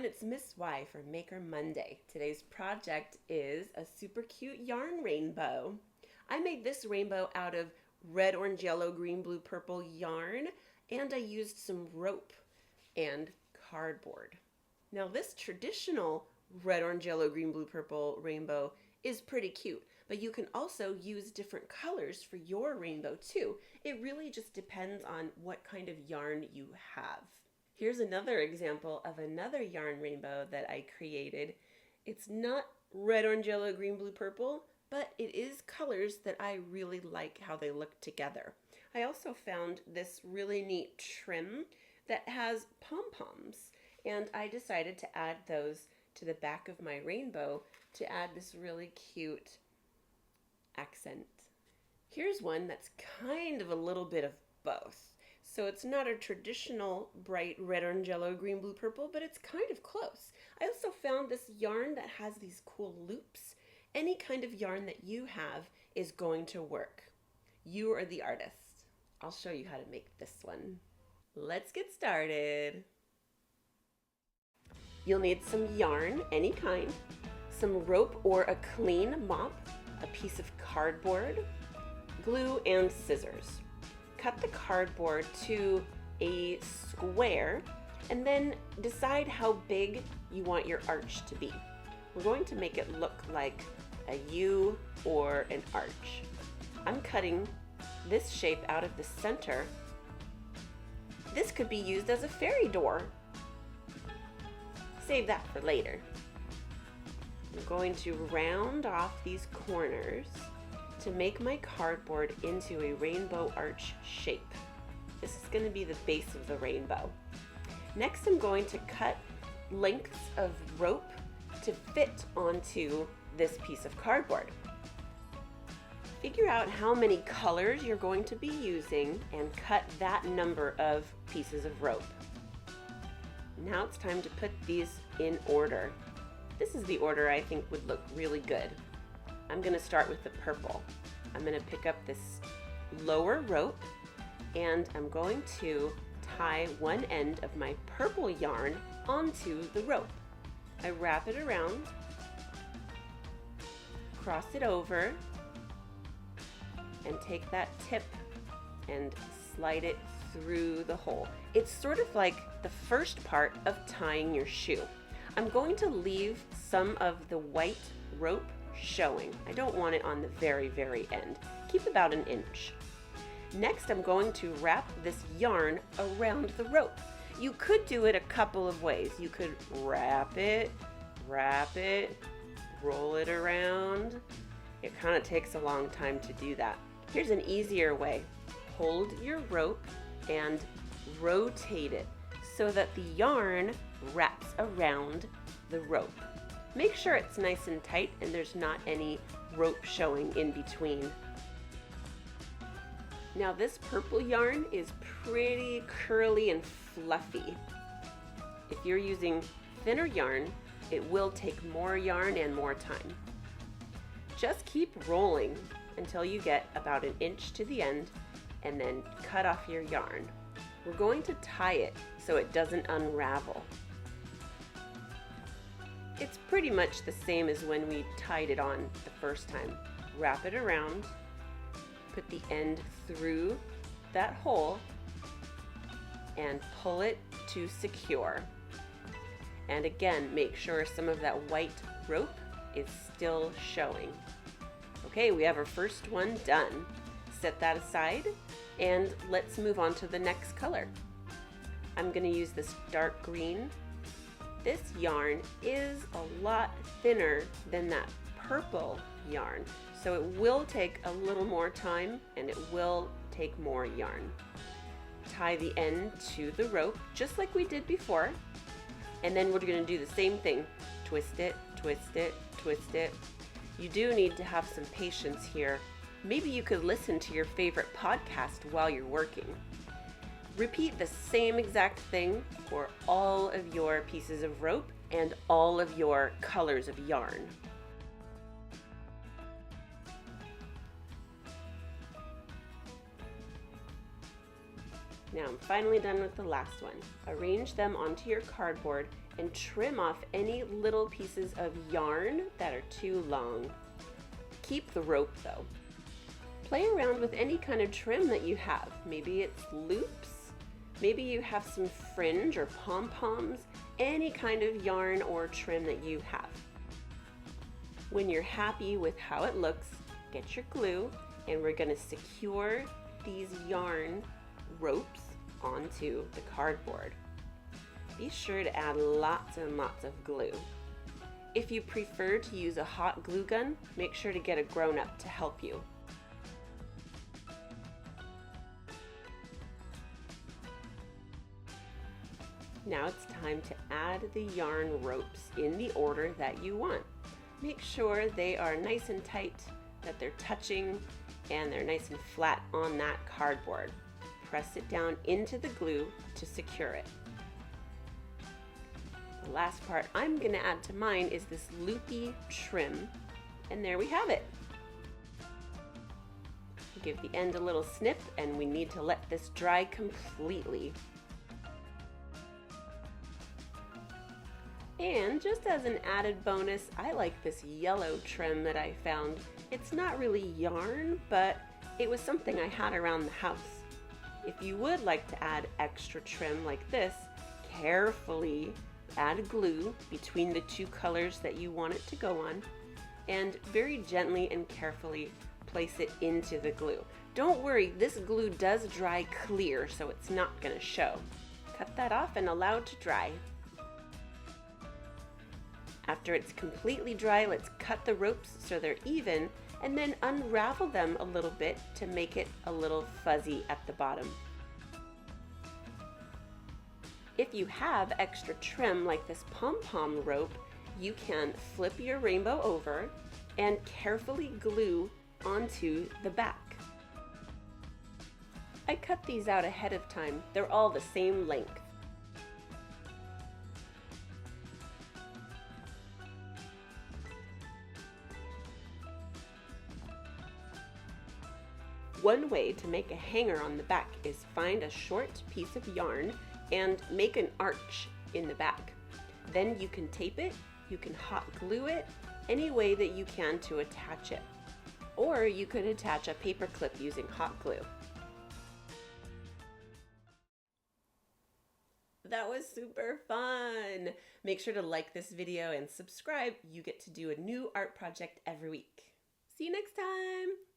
everyone, it's Miss Y for Maker Monday. Today's project is a super cute yarn rainbow. I made this rainbow out of red, orange, yellow, green, blue, purple yarn, and I used some rope and cardboard. Now this traditional red, orange, yellow, green, blue, purple rainbow is pretty cute, but you can also use different colors for your rainbow too. It really just depends on what kind of yarn you have. Here's another example of another yarn rainbow that I created. It's not red, orange, yellow, green, blue, purple, but it is colors that I really like how they look together. I also found this really neat trim that has pom-poms, and I decided to add those to the back of my rainbow to add this really cute accent. Here's one that's kind of a little bit of both. So it's not a traditional bright red, orange, yellow, green, blue, purple, but it's kind of close. I also found this yarn that has these cool loops. Any kind of yarn that you have is going to work. You are the artist. I'll show you how to make this one. Let's get started. You'll need some yarn, any kind, some rope or a clean mop, a piece of cardboard, glue, and scissors. Cut the cardboard to a square and then decide how big you want your arch to be. We're going to make it look like a U or an arch. I'm cutting this shape out of the center. This could be used as a fairy door. Save that for later. I'm going to round off these corners to make my cardboard into a rainbow arch shape. This is going to be the base of the rainbow. Next, I'm going to cut lengths of rope to fit onto this piece of cardboard. Figure out how many colors you're going to be using and cut that number of pieces of rope. Now it's time to put these in order. This is the order I think would look really good. I'm going to start with the purple. I'm going to pick up this lower rope and I'm going to tie one end of my purple yarn onto the rope. I wrap it around, cross it over, and take that tip and slide it through the hole. It's sort of like the first part of tying your shoe. I'm going to leave some of the white rope showing. I don't want it on the very, very end. Keep about an inch. Next, I'm going to wrap this yarn around the rope. You could do it a couple of ways. You could wrap it, roll it around. It kind of takes a long time to do that. Here's an easier way. Hold your rope and rotate it so that the yarn wraps around the rope. Make sure it's nice and tight and there's not any rope showing in between. Now this purple yarn is pretty curly and fluffy. If you're using thinner yarn, it will take more yarn and more time. Just keep rolling until you get about an inch to the end and then cut off your yarn. We're going to tie it so it doesn't unravel. It's pretty much the same as when we tied it on the first time. Wrap it around, put the end through that hole, and pull it to secure. And again, make sure some of that white rope is still showing. Okay, we have our first one done. Set that aside and let's move on to the next color. I'm going to use this dark green. This yarn is a lot thinner than that purple yarn, so it will take a little more time and it will take more yarn. Tie the end to the rope just like we did before, and then we're going to do the same thing. Twist it, twist it, twist it. You do need to have some patience here. Maybe you could listen to your favorite podcast while you're working. Repeat the same exact thing for all of your pieces of rope and all of your colors of yarn. Now I'm finally done with the last one. Arrange them onto your cardboard and trim off any little pieces of yarn that are too long. Keep the rope though. Play around with any kind of trim that you have. Maybe it's loops, maybe you have some fringe or pom-poms, any kind of yarn or trim that you have. When you're happy with how it looks, get your glue, and we're going to secure these yarn ropes onto the cardboard. Be sure to add lots and lots of glue. If you prefer to use a hot glue gun, make sure to get a grown-up to help you. Now it's time to add the yarn ropes in the order that you want. Make sure they are nice and tight, that they're touching, and they're nice and flat on that cardboard. Press it down into the glue to secure it. The last part I'm going to add to mine is this loopy trim, and there we have it. Give the end a little snip, and we need to let this dry completely. And just as an added bonus, I like this yellow trim that I found. It's not really yarn, but it was something I had around the house. If you would like to add extra trim like this, carefully add glue between the two colors that you want it to go on, and very gently and carefully place it into the glue. Don't worry, this glue does dry clear, so it's not going to show. Cut that off and allow it to dry. After it's completely dry, let's cut the ropes so they're even, and then unravel them a little bit to make it a little fuzzy at the bottom. If you have extra trim like this pom-pom rope, you can flip your rainbow over and carefully glue onto the back. I cut these out ahead of time. They're all the same length. One way to make a hanger on the back is find a short piece of yarn and make an arch in the back. Then you can tape it, you can hot glue it, any way that you can to attach it. Or you could attach a paper clip using hot glue. That was super fun! Make sure to like this video and subscribe. You get to do a new art project every week. See you next time!